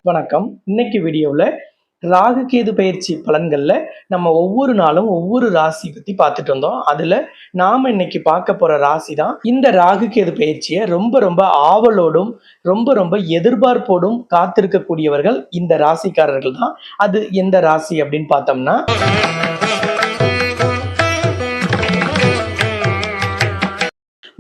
வணக்கம். இன்னைக்கு வீடியோவில் ராகு கேது பயிற்சி பலன்கள்ல நம்ம ஒவ்வொரு நாளும் ஒவ்வொரு ராசி பத்தி பார்த்துட்டு வந்தோம். அதுல நாம இன்னைக்கு பார்க்க போற ராசி தான் இந்த ராகு கேது பயிற்சியை ரொம்ப ரொம்ப ஆவலோடும் ரொம்ப எதிர்பார்ப்போடும் காத்திருக்கக்கூடியவர்கள் இந்த ராசிக்காரர்கள் தான். அது எந்த ராசி அப்படின்னு பார்த்தோம்னா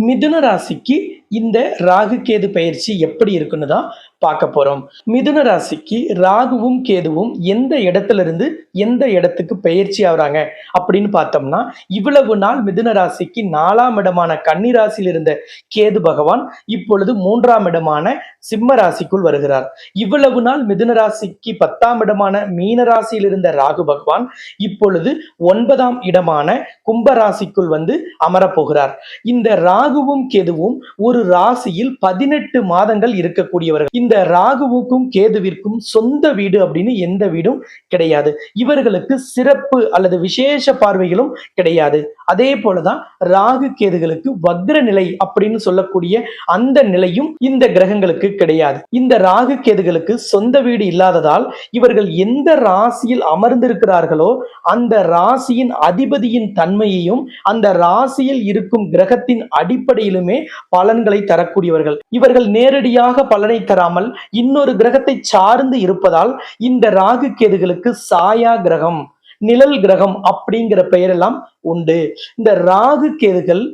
மிதுன ராசிக்கு இந்த ராகு கேது பயிற்சி எப்படி இருக்குன்னு தான் பார்க்க போறோம். மிதுன ராசிக்கு ராகுவும் கேதுவும் எந்த இடத்துல இருந்து எந்த இடத்துக்கு பயிற்சி ஆகுறாங்க அப்படின்னு பார்த்தோம்னா, இவ்வளவு நாள் மிதுன ராசிக்கு 4ஆம் இடமான கன்னி ராசியில் இருந்த கேது பகவான் இப்பொழுது 3ஆம் இடமான சிம்ம ராசிக்குள் வருகிறார். இவ்வளவு நாள் மிதுன ராசிக்கு 10ஆம் இடமான மீன ராசியில் இருந்த ராகு பகவான் இப்பொழுது 9ஆம் இடமான கும்ப ராசிக்குள் வந்து அமரப்போகிறார். இந்த ராகுவும் கேதுவும் ஒரு ராசியில் 18 மாதங்கள் இருக்கக்கூடியவர்கள். இந்த ராகுவுக்கும் கேதுவிற்கும் சொந்த வீடு அப்படின்னு எந்த வீடும் கிடையாது. இவர்களுக்கு சிறப்பு அல்லது விசேஷ பார்வைகளும் கிடையாது. அதே போலதான் ராகு கேதுகளுக்கு வக்ர நிலை அப்படின்னு சொல்லக்கூடிய அந்த நிலையும் இந்த கிரகங்களுக்கு கிடையாது. இந்த ராகு கேதுகளுக்கு சொந்த வீடு இல்லாததால் இவர்கள் எந்த ராசியில் அமர்ந்திருக்கிறார்களோ அந்த ராசியின் அதிபதியின் தன்மையையும் அந்த ராசியில் இருக்கும் கிரகத்தின் அடிப்படையிலுமே பலன்களை தரக்கூடியவர்கள். இவர்கள் நேரடியாக பலனை தராமல் இன்னொரு கிரகத்தை சார்ந்து இருப்பதால் இந்த ராகு கேதுகளுக்கு சாயா கிரகம், நிழல் கிரகம் அப்படிங்கிற பெயரெல்லாம் உண்டு. இந்த ராகு கேதுகள்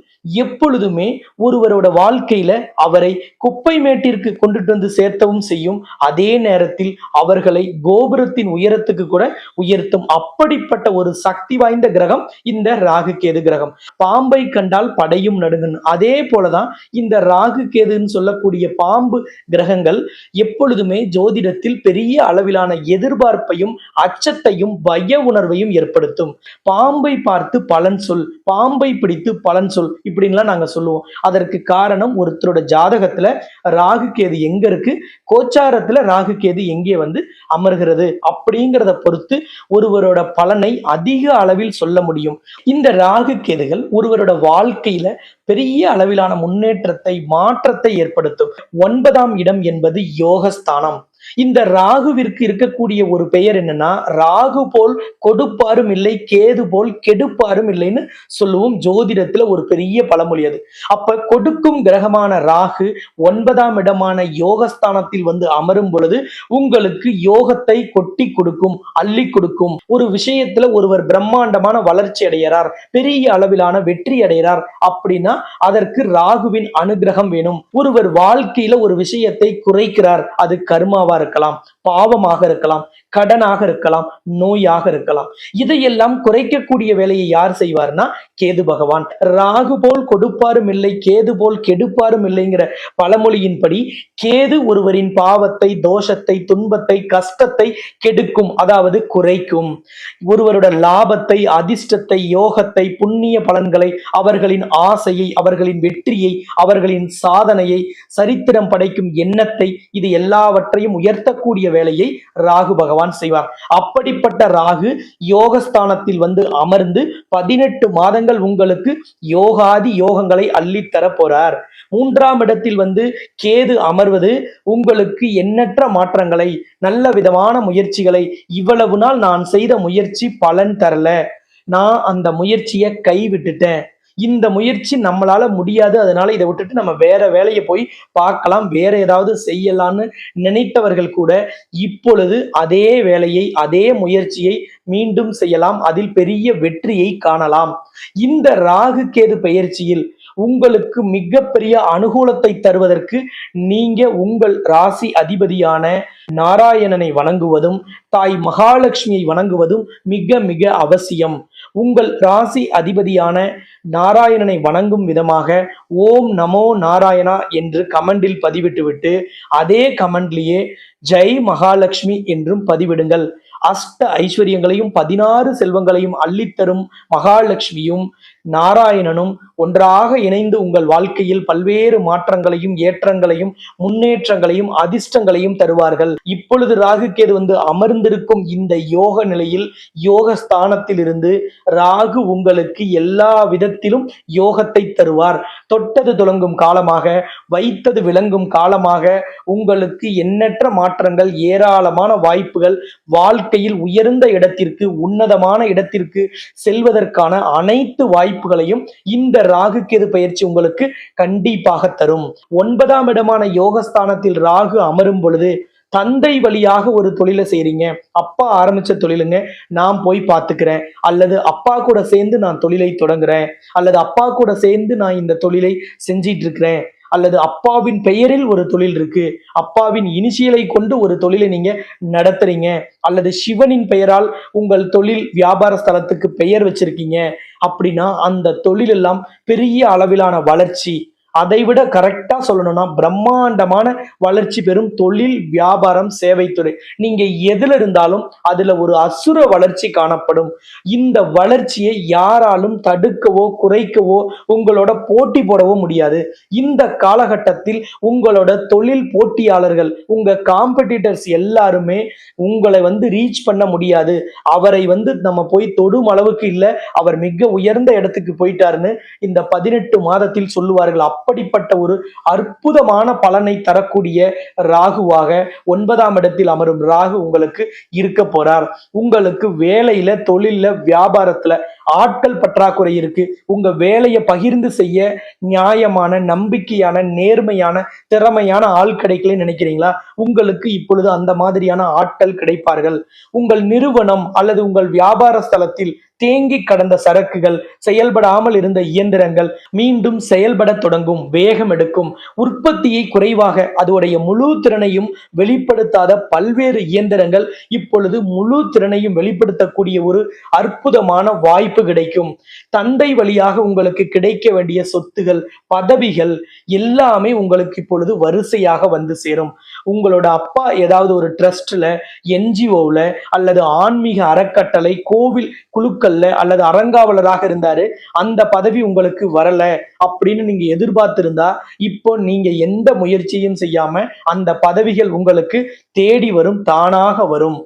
எப்பொழுதுமே ஒருவரோட வாழ்க்கையில அவரை குப்பை மேட்டிற்கு கொண்டுட்டு வந்து சேர்த்தவும் செய்யும். அதே நேரத்தில் அவர்களை கோபுரத்தின் உயரத்துக்கு கூட உயர்த்தும். அப்படிப்பட்ட ஒரு சக்தி வாய்ந்த கிரகம் இந்த ராகு கேது கிரகம். பாம்பை கண்டால் படையும் நடுங்கன். அதே போலதான் இந்த ராகு கேதுன்னு சொல்லக்கூடிய பாம்பு கிரகங்கள் எப்பொழுதுமே ஜோதிடத்தில் பெரிய அளவிலான எதிர்பார்ப்பையும் அச்சத்தையும் பய உணர்வையும் ஏற்படுத்தும். பாம்பை பார்த்து பலன் சொல், பாம்பை பிடித்து பலன் சொல் இப்படின்லாம் நாங்க சொல்லுவோம். அதற்கு காரணம் ஒருத்தரோட ஜாதகத்துல ராகு கேது எங்க இருக்கு, கோச்சாரத்துல ராகு கேது எங்கே வந்து அமர்கிறது அப்படிங்கிறத பொறுத்து ஒருவரோட பலனை அதிக அளவில் சொல்ல முடியும். இந்த ராகு கேதுகள் ஒருவரோட வாழ்க்கையில பெரிய அளவிலான முன்னேற்றத்தை மாற்றத்தை ஏற்படுத்தும். 9ஆம் இடம் என்பது யோகஸ்தானம். இந்த ராகுவிற்கு இருக்கக்கூடிய ஒரு பெயர் என்னன்னா, ராகு போல் கொடுப்பாரும் இல்லை, கேது போல் கெடுப்பாரும் இல்லைன்னு சொல்லுவோம். ஜோதிடத்துல ஒரு பெரிய பழமொழி அது. அப்ப கொடுக்கும் கிரகமான ராகு 9ஆம் இடமான யோகஸ்தானத்தில் வந்து அமரும் பொழுது உங்களுக்கு யோகத்தை கொட்டி கொடுக்கும், அள்ளி கொடுக்கும். ஒரு விஷயத்துல ஒருவர் பிரம்மாண்டமான வளர்ச்சி அடைகிறார், பெரிய அளவிலான வெற்றி அடைகிறார் அப்படின்னா அதற்கு ராகுவின் அனுகிரகம் வேணும். ஒருவர் வாழ்க்கையில ஒரு விஷயத்தை குறைக்கிறார், அது கர்மாவா இருக்கலாம், பாவமாக இருக்கலாம், கடனாக இருக்கலாம், நோயாக இருக்கலாம். இதையெல்லாம் குறைக்கக்கூடிய வேலையை யார் செய்வார்னா கேது பகவான். ராகு போல் கொடுப்பாரும் இல்லை, கேது போல் கெடுப்பாரும் இல்லைங்கிற பழமொழியின்படி கேது ஒருவரின் பாவத்தை, தோஷத்தை, துன்பத்தை, கஷ்டத்தை கெடுக்கும், அதாவது குறைக்கும். ஒருவரோட லாபத்தை, அதிர்ஷ்டத்தை, யோகத்தை, புண்ணிய பலன்களை, அவர்களின் ஆசையை, அவர்களின் வெற்றியை, அவர்களின் சாதனையை, சரித்திரம் படைக்கும் எண்ணத்தை, இது எல்லாவற்றையும் உயர்த்தக்கூடிய வேலையை ராகு பகவான் செய்வார். அப்படிப்பட்ட ராகு யோகஸ்தானத்தில் வந்து அமர்ந்து 18 மாதங்கள் உங்களுக்கு யோகாதி யோகங்களை அள்ளித்தர போறார். 3ஆம் இடத்தில் வந்து கேது அமர்வது உங்களுக்கு எண்ணற்ற மாற்றங்களை, நல்ல விதமான முயற்சிகளை, இவ்வளவு நாள் நான் செய்த முயற்சி பலன் தரல, நான் அந்த முயற்சியை கைவிட்டுட்டேன், இந்த முயற்சி நம்மளால முடியாது, அதனால இதை விட்டுட்டு நம்ம வேற வேலையை போய் பார்க்கலாம், வேற ஏதாவது செய்யலாம்னு நினைத்தவர்கள் கூட இப்பொழுது அதே வேலையை, அதே முயற்சியை மீண்டும் செய்யலாம், அதில் பெரிய வெற்றியை காணலாம். இந்த ராகு கேது பயிற்சியில் உங்களுக்கு மிகப்பெரிய அனுகூலத்தை தருவதற்கு நீங்க உங்கள் ராசி அதிபதியான நாராயணனை வணங்குவதும் தாய் மகாலட்சுமியை வணங்குவதும் மிக மிக அவசியம். உங்கள் ராசி அதிபதியான நாராயணனை வணங்கும் விதமாக ஓம் நமோ நாராயணா என்று கமெண்டில் பதிவிட்டுவிட்டு அதே கமெண்ட்லேயே ஜெய் மகாலட்சுமி என்றும் பதிவிடுங்கள். அஷ்ட ஐஸ்வர்யங்களையும் 16 செல்வங்களையும் அள்ளித்தரும் மகாலட்சுமியும் நாராயணனும் ஒன்றாக இணைந்து உங்கள் வாழ்க்கையில் பல்வேறு மாற்றங்களையும் ஏற்றங்களையும் முன்னேற்றங்களையும் அதிர்ஷ்டங்களையும் தருவார்கள். இப்பொழுது ராகு கேது அமர்ந்திருக்கும் இந்த யோக நிலையில் யோக ஸ்தானத்தில் இருந்து ராகு உங்களுக்கு எல்லா விதத்திலும் யோகத்தை தருவார். தொட்டது துலங்கும் காலமாக, வைத்தது விளங்கும் காலமாக உங்களுக்கு எண்ணற்ற மாற்றங்கள், ஏராளமான வாய்ப்புகள், வாழ்க்கையில் உயர்ந்த இடத்திற்கு உன்னதமான இடத்திற்கு செல்வதற்கான அனைத்து வாய்ப்புகளையும் இந்த ராகு கேது பயிற்சி உங்களுக்கு கண்டிப்பாக தரும். 9ஆம் இடமான யோகஸ்தானத்தில் ராகு அமரும் பொழுது தந்தை வழியாக ஒரு தொழிலை செய்றீங்க, அப்பா ஆரம்பிச்ச தொழிலுங்க நான் போய் பார்த்துக்கிறேன், அல்லது அப்பா கூட சேர்ந்து நான் தொழிலை தொடங்குறேன், அல்லது அப்பா கூட சேர்ந்து நான் இந்த தொழிலை செஞ்சிட்டு இருக்கிறேன், அல்லது அப்பாவின் பெயரில் ஒரு தொழில் இருக்கு, அப்பாவின் இனிஷியலை கொண்டு ஒரு தொழிலை நீங்க நடத்துறீங்க, அல்லது சிவனின் பெயரால் உங்கள் தொழில் வியாபார ஸ்தலத்துக்கு பெயர் வச்சிருக்கீங்க அப்படின்னா அந்த தொழில் எல்லாம் பெரிய அளவிலான வளர்ச்சி, அதைவிட கரெக்டா சொல்லணும்னா பிரம்மாண்டமான வளர்ச்சி பெறும் தொழில், வியாபாரம், சேவைத்துறை, நீங்க எதுல இருந்தாலும் அதுல ஒரு அசுர வளர்ச்சி காணப்படும். இந்த வளர்ச்சியை யாராலும் தடுக்கவோ குறைக்கவோ உங்களோட போட்டி போடவோ முடியாது. இந்த காலகட்டத்தில் உங்களோட தொழில் போட்டியாளர்கள், உங்க காம்படிட்டர்ஸ் எல்லாருமே உங்களை ரீச் பண்ண முடியாது. அவரை நம்ம போய் தொடும் அளவுக்கு இல்ல, அவர் மிக உயர்ந்த இடத்துக்கு போயிட்டாருன்னு இந்த 18 மாதத்தில் சொல்லுவார்கள். அப்படிப்பட்ட ஒரு அற்புதமான பலனை தரக்கூடிய ராகுவாக 9ஆம் இடத்தில் அமரும் ராகு உங்களுக்கு இருக்க போறார். உங்களுக்கு வேலையில, தொழில, வியாபாரத்துல ஆட்கள் பற்றாக்குறை இருக்கு. உங்க வேலையை பகிர்ந்து செய்ய நியாயமான, நம்பிக்கையான, நேர்மையான, திறமையான ஆள் கிடைக்கலன்னு நினைக்கிறீங்களா? உங்களுக்கு இப்பொழுது அந்த மாதிரியான ஆட்கள் கிடைப்பார்கள். உங்கள் நிறுவனம் அல்லது உங்கள் வியாபார ஸ்தலத்தில் தேங்கி கடந்த சரக்குகள், செயல்படாமல் இருந்த இயந்திரங்கள் மீண்டும் செயல்பட தொடங்கும், வேகம் எடுக்கும். உற்பத்தியை குறைவாக அதோடைய முழு திறனையும் வெளிப்படுத்தாத பல்வேறு இயந்திரங்கள் இப்பொழுது முழு திறனையும் வெளிப்படுத்தக்கூடிய ஒரு அற்புதமான வாய்ப்பு கிடைக்கும். தந்தை வழியாக உங்களுக்கு கிடைக்க வேண்டிய சொத்துகள், பதவிகள் எல்லாமே உங்களுக்கு இப்பொழுது வரிசையாக வந்து சேரும். உங்களோட அப்பா ஏதாவது ஒரு ட்ரஸ்ட்ல, என்ஜிஓல அல்லது ஆன்மீக அறக்கட்டளை, கோவில் குழுக்கள் அல்லது அறங்காவலராக இருந்தாரு, அந்த பதவி உங்களுக்கு வரல அப்படின்னு நீங்க எதிர்பார்த்திருந்தா இப்போ நீங்க எந்த முயற்சியும் செய்யாம அந்த பதவிகள் உங்களுக்கு தேடி வரும், தானாக வரும்.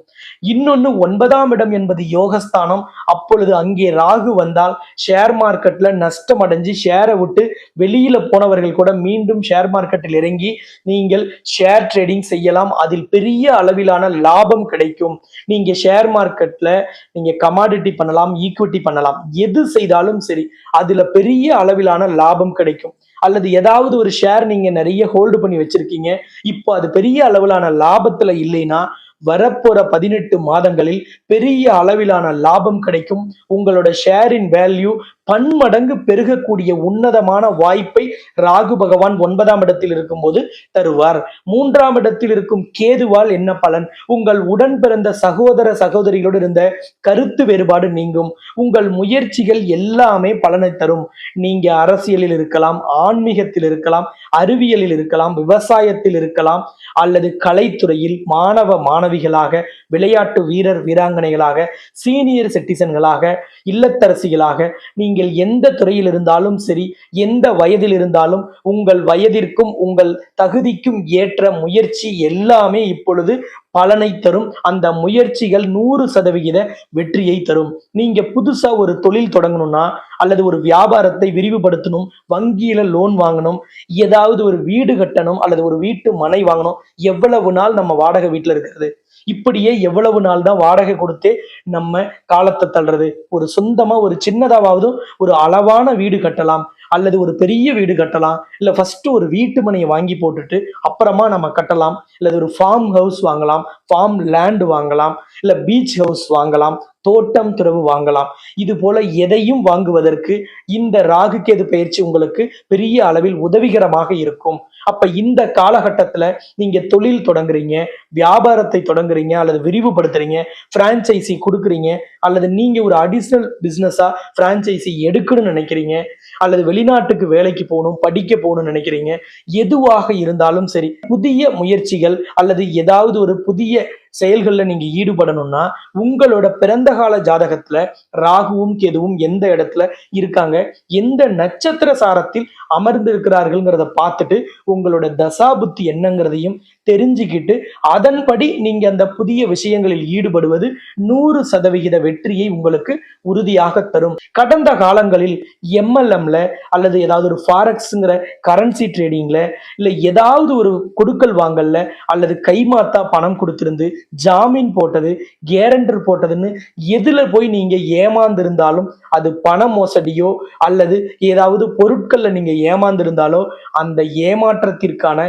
இன்னொன்னு 9ஆம் இடம் என்பது யோகஸ்தானம். அப்பொழுது அங்கே ராகு வந்தால் ஷேர் மார்க்கெட்ல நஷ்டம் அடைஞ்சு ஷேரை விட்டு வெளியில போனவர்கள் கூட மீண்டும் ஷேர் மார்க்கெட்டில் இறங்கி நீங்கள் ஷேர் ட்ரேடிங் செய்யலாம். அதில் பெரிய அளவிலான லாபம் கிடைக்கும். நீங்க ஷேர் மார்க்கெட்ல நீங்க கமாடிட்டி பண்ணலாம், ஈக்விட்டி பண்ணலாம், எது செய்தாலும் சரி அதுல பெரிய அளவிலான லாபம் கிடைக்கும். அல்லது ஏதாவது ஒரு ஷேர் நீங்க நிறைய ஹோல்டு பண்ணி வச்சிருக்கீங்க, இப்போ அது பெரிய அளவிலான லாபத்துல இல்லைன்னா வரப்போற 18 மாதங்களில் பெரிய அளவிலான லாபம் கிடைக்கும். உங்களோட ஷேரின் வேல்யூ பன்மடங்கு பெருகக்கூடிய உன்னதமான வாய்ப்பை ராகு பகவான் 9ஆம் இடத்தில் இருக்கும்போது தருவார். 3ஆம் இடத்தில் இருக்கும் கேதுவால் என்ன பலன்? உங்கள் உடன் பிறந்த சகோதர சகோதரிகளோடு இருந்த கருத்து வேறுபாடு நீங்கும். உங்கள் முயற்சிகள் எல்லாமே பலனை தரும். நீங்க அரசியலில் இருக்கலாம், ஆன்மீகத்தில் இருக்கலாம், அறிவியலில் இருக்கலாம், விவசாயத்தில் இருக்கலாம், அல்லது கலைத்துறையில் மாணவ மாணவிகளாக, விளையாட்டு வீரர் வீராங்கனைகளாக, சீனியர் சிட்டிசன்களாக, இல்லத்தரசிகளாக, நீங்கள் எந்த துறையில் இருந்தாலும் சரி, எந்த வயதில் இருந்தாலும் உங்கள் வயதிற்கும் உங்கள் தகுதிக்கும் ஏற்ற முயற்சி எல்லாமே இப்பொழுது பலனை தரும். அந்த முயற்சிகள் 100% வெற்றியை தரும். நீங்க புதுசா ஒரு தொழில் தொடங்கணும்னா அல்லது ஒரு வியாபாரத்தை விரிவுபடுத்தணும், வங்கியில லோன் வாங்கணும், ஏதாவது ஒரு வீடு கட்டணும் அல்லது ஒரு வீட்டு மனை வாங்கணும், எவ்வளவு நாள் நம்ம வாடகை வீட்டுல இருக்கிறது? இப்படியே எவ்வளவு நாள் தான் வாடகை கொடுத்தே நம்ம காலத்தை தள்ளுறது? ஒரு சொந்தமா ஒரு சின்னதாவது ஒரு அளவான வீடு கட்டலாம், அல்லது ஒரு பெரிய வீடு கட்டலாம், இல்ல ஃபர்ஸ்ட் ஒரு வீட்டு மனையை வாங்கி போட்டுட்டு அப்புறமா நம்ம கட்டலாம், இல்லது ஒரு ஃபார்ம் ஹவுஸ் வாங்கலாம், ஃபார்ம் லேண்ட் வாங்கலாம், இல்ல பீச் ஹவுஸ் வாங்கலாம், தோட்டம் துறவு வாங்கலாம். இது போல எதையும் வாங்குவதற்கு இந்த ராகு கேது பயிற்சி உங்களுக்கு பெரிய அளவில் உதவிகரமாக இருக்கும். அப்ப இந்த காலகட்டத்துல நீங்க தொழில் தொடங்குறீங்க, வியாபாரத்தை தொடங்குறீங்க, அல்லது விரிவுபடுத்துறீங்க, பிரான்சைசி கொடுக்குறீங்க, அல்லது நீங்க ஒரு அடிஷனல் பிசினஸா பிரான்சைசி எடுக்கணும்னு நினைக்கிறீங்க, அல்லது வெளிநாட்டுக்கு வேலைக்கு போகணும், படிக்க போகணும்னு நினைக்கிறீங்க, எதுவாக இருந்தாலும் சரி, புதிய முயற்சிகள் அல்லது ஏதாவது ஒரு புதிய செயல்கள்ல நீங்க ஈடுபடணும்னா உங்களோட பிறந்த கால ஜாதகத்துல ராகுவும் கேதுவும் எந்த இடத்துல இருக்காங்க, எந்த நட்சத்திர சாரத்தில் அமர்ந்து இருக்கிறார்கள்ங்கிறத பார்த்துட்டு உங்களோட தசாபுத்தி என்னங்கிறதையும் தெரிஞ்சுக்கிட்டு அதன்படி நீங்க அந்த புதிய விஷயங்களில் ஈடுபடுவது 100% வெற்றியை உங்களுக்கு உறுதியாக தரும். கடந்த காலங்களில் எம்எல்எம்ல அல்லது ஏதாவது ஒரு ஃபாரெக்ஸ்ங்கிற கரன்சி ட்ரேடிங்ல இல்ல ஏதாவது ஒரு கொடுக்கல் வாங்கல்ல அல்லது கைமாத்தா பணம் கொடுத்திருந்து ஜாமீன் போட்டது, கேரண்டர் போட்டதுன்னு எதுல போய் நீங்க ஏமாந்திருந்தாலும், அது பண மோசடியோ அல்லது ஏதாவது பொருட்கள்ல நீங்க ஏமாந்திருந்தாலோ அந்த ஏமாற்றத்திற்கான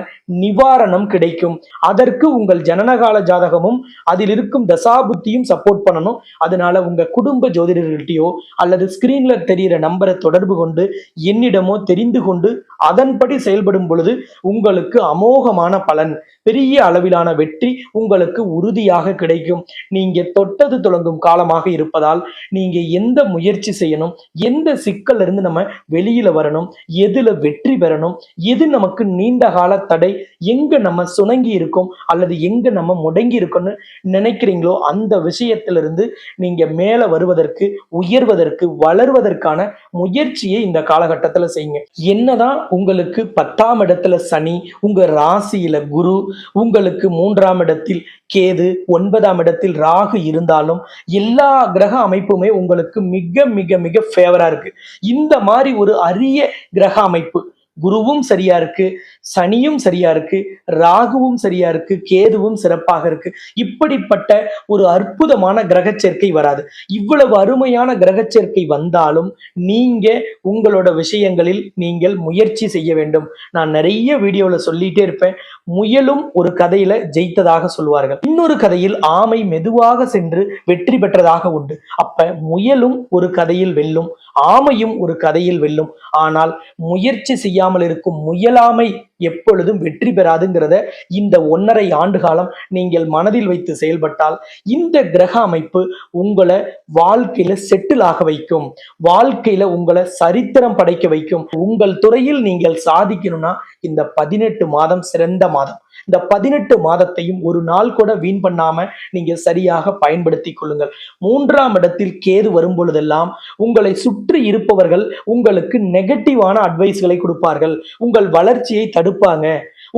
நிவாரணம் கிடைக்கும். அதற்கு உங்கள் ஜனனகால ஜாதகமும் அதில் இருக்கும் தசாபுத்தியும் சப்போர்ட் பண்ணணும். அதனால உங்க குடும்ப ஜோதிடர்கள்ட்டையோ அல்லது ஸ்கிரீன்ல தெரிகிற நம்பரை தொடர்பு கொண்டு என்னிடமோ தெரிந்து கொண்டு அதன்படி செயல்படும் பொழுது உங்களுக்கு அமோகமான பலன், பெரிய அளவிலான வெற்றி உங்களுக்கு உறுதியாக கிடைக்கும். நீங்க தொட்டது தொடங்கும் காலமாக இருப்பதால் நீங்க எந்த முயற்சி செய்யணும், எந்த சிக்கல்ல இருந்து நம்ம வெளியில வரணும், எதுல வெற்றி பெறணும், எது நமக்கு நீண்ட கால தடை, எங்க நம்ம சுணங்கி இருக்கோம் அல்லது எங்க நம்ம முடங்கி இருக்கோம்னு நினைக்கிறீங்களோ அந்த விஷயத்திலிருந்து நீங்க மேல வருவதற்கு, உயர்வதற்கு, வளர்வதற்கான முயற்சியை இந்த காலகட்டத்தில் செய்யுங்க. என்னதான் உங்களுக்கு 10ஆம் இடத்துல சனி, உங்க ராசியில குரு, உங்களுக்கு 3ஆம் இடத்தில் கேது, 9ஆம் இடத்தில் ராகு இருந்தாலும் எல்லா கிரக அமைப்புமே உங்களுக்கு மிக மிக மிக ஃபேவரா இருக்கு. இந்த மாதிரி ஒரு அரிய கிரக அமைப்பு குருவும் சரியா இருக்கு, சனியும் சரியா இருக்கு, ராகுவும் சரியா இருக்கு, கேதுவும் சிறப்பாக இருக்கு. இப்படிப்பட்ட ஒரு அற்புதமான கிரக சேர்க்கை வராது. இவ்வளவு அருமையான கிரக சேர்க்கை வந்தாலும் நீங்க உங்களோட விஷயங்களில் நீங்கள் முயற்சி செய்ய வேண்டும். நான் நிறைய வீடியோல சொல்லிட்டே இருப்பேன், முயலும் ஒரு கதையில ஜெயித்ததாக சொல்வார்கள், இன்னொரு கதையில் ஆமை மெதுவாக சென்று வெற்றி பெற்றதாக உண்டு. அப்ப முயலும் ஒரு கதையில் வெல்லும், ஆமையும் ஒரு கதையில் வெல்லும். ஆனால் முயற்சி செய்யாமல் இருக்கும் முயலாமை எப்பொழுதும் வெற்றி பெறாதுங்கிறத இந்த 1.5 ஆண்டு காலம் நீங்கள் மனதில் வைத்து செயல்பட்டால் இந்த கிரக அமைப்பு உங்களை வாழ்க்கையில செட்டில் ஆக வைக்கும், வாழ்க்கையில உங்களை சரித்திரம் படைக்க வைக்கும். உங்கள் துறையில் நீங்கள் சாதிக்கணும்னா இந்த 18 மாதம் சிறந்த மாதம். இந்த 18 மாதத்தையும் ஒரு நாள் கூட வீண் பண்ணாம நீங்க சரியாக பயன்படுத்தி கொள்ளுங்கள். 3ஆம் இடத்தில் கேது வரும் பொழுதெல்லாம் உங்களை சுற்றி இருப்பவர்கள் உங்களுக்கு நெகட்டிவான அட்வைஸ்களை கொடுப்பார்கள், உங்கள் வளர்ச்சியை தடுப்பாங்க.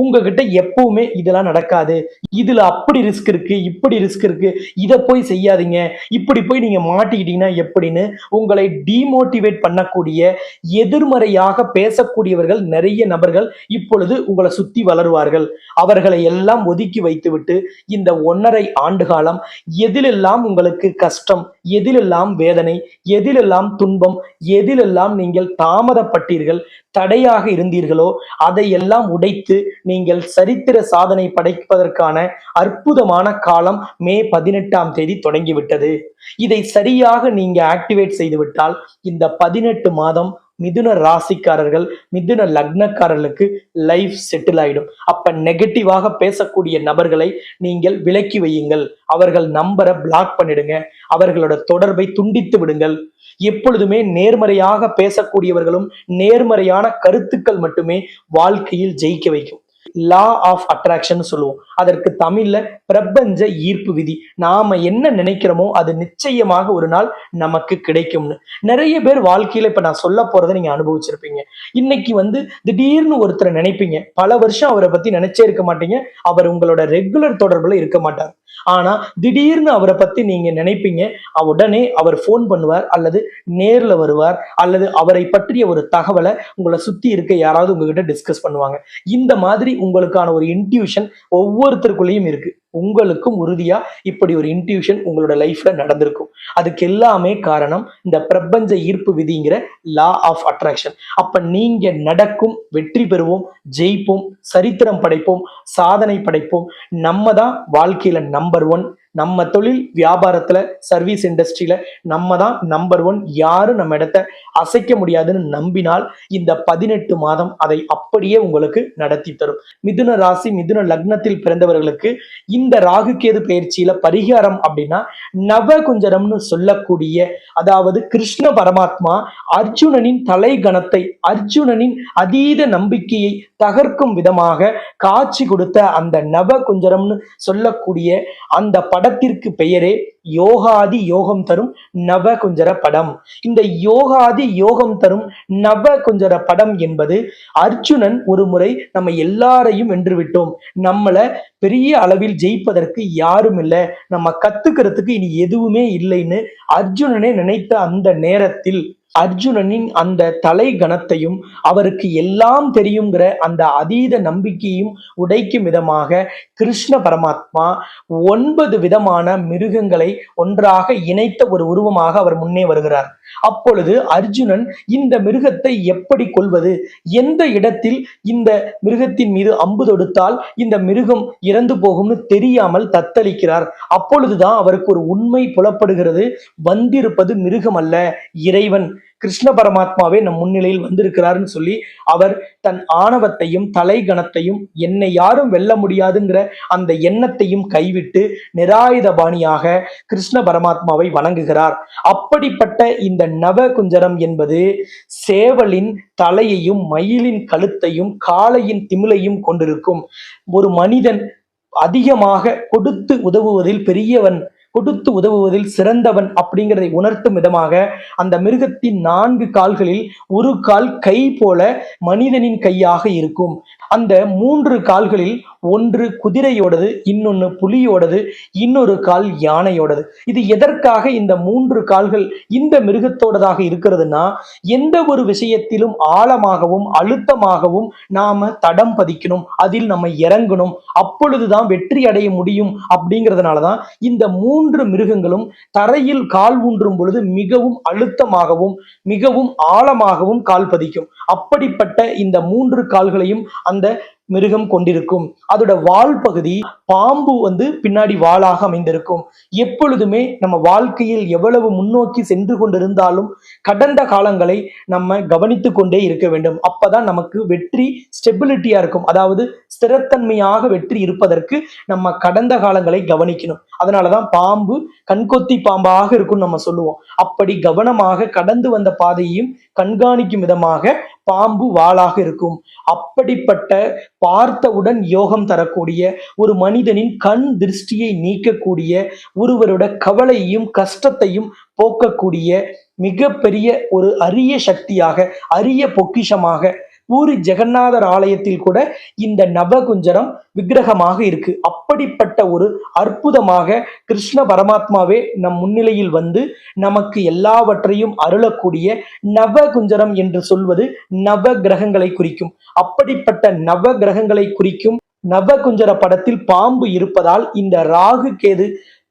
உங்ககிட்ட எப்பவுமே இதெல்லாம் நடக்காது, இதுல அப்படி ரிஸ்க் இருக்கு, இப்படி ரிஸ்க் இருக்கு, இதை போய் செய்யாதீங்க, இப்படி போய் நீங்க மாட்டிக்கிட்டீங்கன்னா எப்படின்னு உங்களை டிமோட்டிவேட் பண்ணக்கூடிய எதிர்மறையாக பேசக்கூடியவர்கள் நிறைய நபர்கள் இப்பொழுது உங்களை சுத்தி வளருவார்கள். அவர்களை எல்லாம் ஒதுக்கி வைத்துவிட்டு இந்த 1.5 ஆண்டு காலம் எதிலெல்லாம் உங்களுக்கு கஷ்டம், எதிலெல்லாம் வேதனை, எதிலெல்லாம் துன்பம், எதிலெல்லாம் நீங்கள் தாமதப்பட்டீர்கள், தடையாக இருந்தீர்களோ அதையெல்லாம் உடைத்து நீங்கள் சரித்திர சாதனை படைப்பதற்கான அற்புதமான காலம் மே 18ஆம் தேதி தொடங்கிவிட்டது. இதை சரியாக நீங்க ஆக்டிவேட் செய்துவிட்டால் இந்த 18 மாதம் மிதுன ராசிக்காரர்கள், மிதுன லக்னக்காரர்களுக்கு லைஃப் செட்டில் ஆயிடும். அப்ப நெகட்டிவாக பேசக்கூடிய நபர்களை நீங்கள் விலக்கி வையுங்கள், அவர்கள் நம்பரை பிளாக் பண்ணிடுங்க, அவர்களோட தொடர்பை துண்டித்து விடுங்கள். எப்பொழுதுமே நேர்மறையாக பேசக்கூடியவர்களும் நேர்மறையான கருத்துக்கள் மட்டுமே வாழ்க்கையில் ஜெயிக்க வைக்கும். லா ஆஃப் அட்ராக்ஷன் சொல்லுவோம், அதற்கு தமிழ்ல பிரபஞ்ச ஈர்ப்பு விதி. நாம என்ன நினைக்கிறோமோ அது நிச்சயமாக ஒரு நாள் நமக்கு கிடைக்கும்னு நிறைய பேர் வாழ்க்கையில இப்ப நான் சொல்ல போறதை நீங்க அனுபவிச்சிருப்பீங்க. இன்னைக்கு திடீர்னு ஒருத்தரை நினைப்பீங்க, பல வருஷம் அவரை பத்தி நினைச்சே இருக்க மாட்டீங்க, அவர் உங்களோட ரெகுலர் தொடர்புல இருக்க மாட்டார். ஆனா திடீர்னு அவரை பத்தி நீங்க நினைப்பீங்க, உடனே அவர் போன் பண்ணுவார் அல்லது நேர்ல வருவார் அல்லது அவரை பற்றிய ஒரு தகவலை உங்களை சுத்தி இருக்க யாராவது உங்ககிட்ட டிஸ்கஸ் பண்ணுவாங்க. இந்த மாதிரி உங்களுக்கான ஒரு இன்ட்யூஷன் ஒவ்வொருத்தருக்குள்ளேயும் இருக்கு. உங்களுக்கும் உறுதியா இப்படி ஒரு இன்ட்யூஷன் உங்களோட லைஃப்ல நடந்திருக்கும். அதுக்கு எல்லாமே காரணம் இந்த பிரபஞ்ச ஈர்ப்பு விதிங்கிற லா ஆஃப் அட்ராக்ஷன். அப்ப நீங்க நடக்கும், வெற்றி பெறுவோம், ஜெயிப்போம், சரித்திரம் படைப்போம், சாதனை படைப்போம். நம்ம தான் வாழ்க்கையில நம்பர் 1. நம்ம தொழில் வியாபாரத்துல, சர்வீஸ் இண்டஸ்ட்ரியில நம்ம தான் நம்பர் 1. யாரும் நம்ம இடத்த அசைக்க முடியாதுன்னு நம்பினால் இந்த 18 மாதம் அதை அப்படியே உங்களுக்கு நடத்தி தரும். மிதுன ராசி, மிதுன லக்னத்தில் பிறந்தவர்களுக்கு இந்த ராகு கேது பயிற்சியில பரிகாரம் அப்படின்னா நவகுஞ்சரம்னு சொல்லக்கூடிய, அதாவது கிருஷ்ண பரமாத்மா அர்ஜுனனின் தலைகணத்தை, அர்ஜுனனின் அதீத நம்பிக்கையை தகர்க்கும் விதமாக காட்சி கொடுத்த அந்த நவ குஞ்சரம்னு சொல்லக்கூடிய அந்த படத்திற்கு பெயரே யோகாதி யோகம் தரும் நவ குஞ்சர படம். இந்த யோகாதி யோகம் தரும் நவ குஞ்சர படம் என்பது அர்ஜுனன் ஒரு முறை நம்ம எல்லாரையும் வென்று விட்டோம், நம்மள பெரிய அளவில் ஜெயிப்பதற்கு யாரும் இல்லை, நம்ம கத்துக்கிறதுக்கு இனி எதுவுமே இல்லைன்னு அர்ஜுனனே நினைத்த அந்த நேரத்தில் அர்ஜுனனின் அந்த தலை கணத்தையும் அவருக்கு எல்லாம் தெரியுங்கிற அந்த அதீத நம்பிக்கையும் உடைக்கும் விதமாக கிருஷ்ண பரமாத்மா 9 விதமான மிருகங்களை ஒன்றாக இணைத்த ஒரு உருவமாக அவர் முன்னே வருகிறார். அப்பொழுது அர்ஜுனன் இந்த மிருகத்தை எப்படி கொல்வது, எந்த இடத்தில் இந்த மிருகத்தின் மீது அம்பு தொடுத்தால் இந்த மிருகம் இறந்து போகும்னு தெரியாமல் தத்தளிக்கிறார். அப்பொழுதுதான் அவருக்கு ஒரு உண்மை புலப்படுகிறது, வந்திருப்பது மிருகம் அல்ல, இறைவன் கிருஷ்ண பரமாத்மாவே நம் முன்னிலையில் வந்திருக்கிறாருன்னு சொல்லி அவர் தன் ஆணவத்தையும் தலை கணத்தையும் என்னை யாரும் வெல்ல முடியாதுங்கிற அந்த எண்ணத்தையும் கைவிட்டு நிராயுதபாணியாக கிருஷ்ண பரமாத்மாவை வணங்குகிறார். அப்படிப்பட்ட இந்த நவ குஞ்சரம் என்பது சேவலின் தலையையும் மயிலின் கழுத்தையும் காளையின் திமிலையும் கொண்டிருக்கும். ஒரு மனிதன் அதிகமாக கொடுத்து உதவுவதில் பெரியவன், கொடுத்து உதவுவதில் சிறந்தவன் அப்படிங்கிறதை உணர்த்தும் விதமாக அந்த மிருகத்தின் 4 கால்களில் ஒரு கால் கை போல மனிதனின் கையாக இருக்கும். அந்த 3 கால்களில் ஒன்று குதிரையோடது, இன்னொன்று புலியோடது, இன்னொரு கால் யானையோடது. இது எதற்காக இந்த 3 கால்கள் இந்த மிருகத்தோடதாக இருக்கிறதுனா, எந்த ஒரு விஷயத்திலும் ஆழமாகவும் அழுத்தமாகவும் நாம தடம் பதிக்கணும், அதில் நம்ம இறங்கணும், அப்பொழுதுதான் வெற்றி அடைய முடியும். அப்படிங்கிறதுனாலதான் இந்த 3 மிருகங்களும் தரையில் கால் ஊன்றும் பொழுது மிகவும் அழுத்தமாகவும் மிகவும் ஆழமாகவும் கால் பதிக்கும். அப்படிப்பட்ட இந்த 3 கால்களையும் அந்த மிருகம் கொண்டிருக்கும். அதோட வால் பகுதி பாம்பு பின்னாடி வாளாக அமைந்திருக்கும். எப்பொழுதுமே நம்ம வாழ்க்கையில் எவ்வளவு முன்னோக்கி சென்று கொண்டிருந்தாலும் கடந்த காலங்களை நம்ம கவனித்துக் கொண்டே இருக்க வேண்டும். அப்பதான் நமக்கு வெற்றி ஸ்டெபிலிட்டியா இருக்கும். அதாவது ஸ்திரத்தன்மையாக வெற்றி இருப்பதற்கு நம்ம கடந்த காலங்களை கவனிக்கணும். அதனாலதான் பாம்பு கண்கொத்தி பாம்பாக இருக்கும் நம்ம சொல்லுவோம். அப்படி கவனமாக கடந்து வந்த பாதையையும் கண்காணிக்கும் விதமாக பாம்பு வாளாக இருக்கும். அப்படிப்பட்ட பார்த்தவுடன் யோகம் தரக்கூடிய ஒரு மனிதனின் கண் திருஷ்டியை நீக்கக்கூடிய, ஒருவரோட கவலையையும் கஷ்டத்தையும் போக்கக்கூடிய மிகப்பெரிய ஒரு அரிய சக்தியாக, அரிய பொக்கிஷமாக பூரி ஜெகநாதர் ஆலயத்தில் கூட இந்த நவகுஞ்சரம் விக்கிரகமாக இருக்கு. அப்படிப்பட்ட ஒரு அற்புதமாக கிருஷ்ண பரமாத்மாவே நம் முன்னிலையில் வந்து நமக்கு எல்லாவற்றையும் அருளக்கூடிய நவகுஞ்சரம் என்று சொல்வது நவ கிரகங்களை குறிக்கும். அப்படிப்பட்ட நவ கிரகங்களை குறிக்கும் நவகுஞ்சர படத்தில் பாம்பு இருப்பதால் இந்த ராகு கேது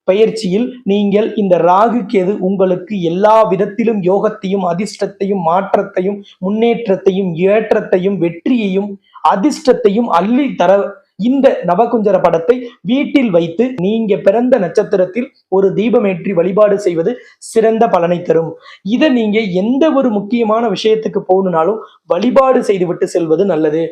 பயிற்சியில் நீங்கள் இந்த ராகு கேது உங்களுக்கு எல்லா விதத்திலும் யோகத்தையும் அதிர்ஷ்டத்தையும் மாற்றத்தையும் முன்னேற்றத்தையும் ஏற்றத்தையும் வெற்றியையும் அதிர்ஷ்டத்தையும் அள்ளி தர இந்த நவகுஞ்சர படத்தை வீட்டில் வைத்து நீங்க பிறந்த நட்சத்திரத்தில் ஒரு தீபமேற்றி வழிபாடு செய்வது சிறந்த பலனை தரும். இதை நீங்க எந்த ஒரு முக்கியமான விஷயத்துக்கு போகணும்னாலும் வழிபாடு செய்துவிட்டு செல்வது நல்லது.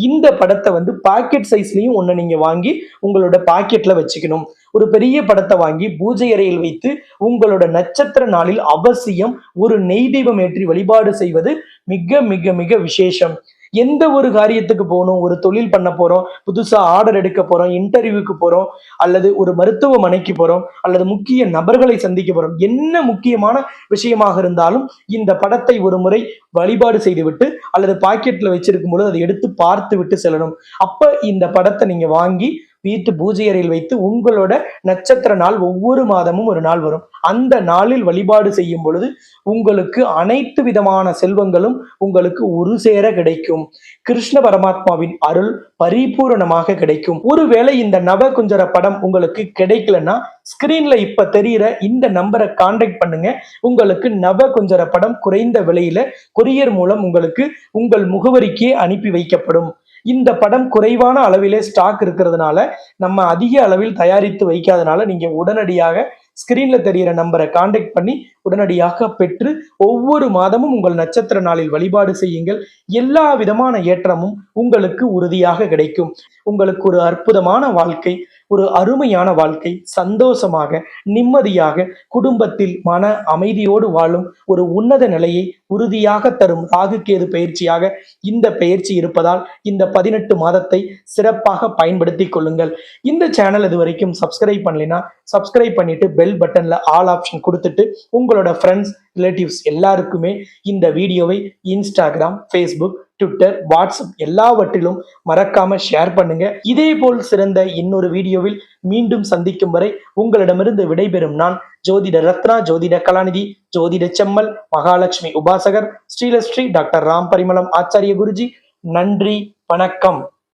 இந்த படத்தை பாக்கெட் சைஸ்லயும் ஒண்ணு நீங்க வாங்கி உங்களோட பாக்கெட்ல வச்சுக்கணும். ஒரு பெரிய படத்தை வாங்கி பூஜை அறையில் வைத்து உங்களோட நட்சத்திர நாளில் அவசியம் ஒரு நெய் தீபம் ஏற்றி வழிபாடு செய்வது மிக மிக மிக விசேஷம். எந்த ஒரு காரியத்துக்கு போகணும், ஒரு தொழில் பண்ண போறோம், புதுசா ஆர்டர் எடுக்க போறோம், இன்டர்வியூக்கு போறோம், அல்லது ஒரு மருத்துவமனைக்கு போறோம், அல்லது முக்கிய நபர்களை சந்திக்க போறோம், என்ன முக்கியமான விஷயமாக இருந்தாலும் இந்த படத்தை ஒரு முறை வழிபாடு செய்துவிட்டு அல்லது பாக்கெட்ல வச்சிருக்கும் பொழுது அதை எடுத்து பார்த்து விட்டு செல்லணும். அப்ப இந்த படத்தை நீங்க வாங்கி வீட்டு பூஜை அறையில் வைத்து உங்களோட நட்சத்திர நாள் ஒவ்வொரு மாதமும் ஒரு நாள் வரும், அந்த நாளில் வழிபாடு செய்யும் பொழுது உங்களுக்கு அனைத்து விதமான செல்வங்களும் உங்களுக்கு ஒரு சேர கிடைக்கும். கிருஷ்ண பரமாத்மாவின் அருள் பரிபூரணமாக கிடைக்கும். ஒருவேளை இந்த நவகுஞ்சர படம் உங்களுக்கு கிடைக்கலன்னா ஸ்கிரீன்ல இப்ப தெரிகிற இந்த நம்பரை கான்டாக்ட் பண்ணுங்க. உங்களுக்கு நவகுஞ்சர படம் குறைந்த விலையில கொரியர் மூலம் உங்களுக்கு உங்கள் முகவரிக்கே அனுப்பி வைக்கப்படும். இந்த படம் குறைவான அளவிலே ஸ்டாக் இருக்கிறதுனால நம்ம அதிக அளவில் தயாரித்து வைக்காதனால நீங்க உடனடியாக ஸ்கிரீன்ல தெரிகிற நம்பரை கான்டாக்ட் பண்ணி உடனடியாக பெற்று ஒவ்வொரு மாதமும் உங்கள் நட்சத்திர நாளில் வழிபாடு செய்யுங்கள். எல்லா விதமான ஏற்றமும் உங்களுக்கு உறுதியாக கிடைக்கும். உங்களுக்கு ஒரு அற்புதமான வாழ்க்கை, ஒரு அருமையான வாழ்க்கை, சந்தோஷமாக, நிம்மதியாக, குடும்பத்தில் மன அமைதியோடு வாழும் ஒரு உன்னத நிலையை உறுதியாக தரும் ராகு கேது பயிற்சியாக இந்த பயிற்சி இருப்பதால் இந்த 18 மாதத்தை சிறப்பாக பயன்படுத்திக் கொள்ளுங்கள். இந்த சேனல் இது வரைக்கும் சப்ஸ்கிரைப் பண்ணலைன்னா சப்ஸ்கிரைப் பண்ணிட்டு பெல் பட்டன்ல ஆல் ஆப்ஷன் கொடுத்துட்டு உங்களோட ஃப்ரெண்ட்ஸ், ரிலேட்டிவ்ஸ் எல்லாருக்குமே இந்த வீடியோவை இன்ஸ்டாகிராம், ஃபேஸ்புக், ட்விட்டர், வாட்ஸ்அப் எல்லாவற்றிலும் மறக்காம ஷேர் பண்ணுங்க. இதே போல் சிறந்த இன்னொரு வீடியோவில் மீண்டும் சந்திக்கும் வரை உங்களிடமிருந்து விடைபெறும் நான் ஜோதிட ரத்னா, ஜோதிட கலாநிதி, ஜோதிட செம்மல், மகாலட்சுமி உபாசகர், ஸ்ரீலஸ்ரீ டாக்டர் ராம் பரிமளம் ஆச்சாரிய குருஜி. நன்றி, வணக்கம்.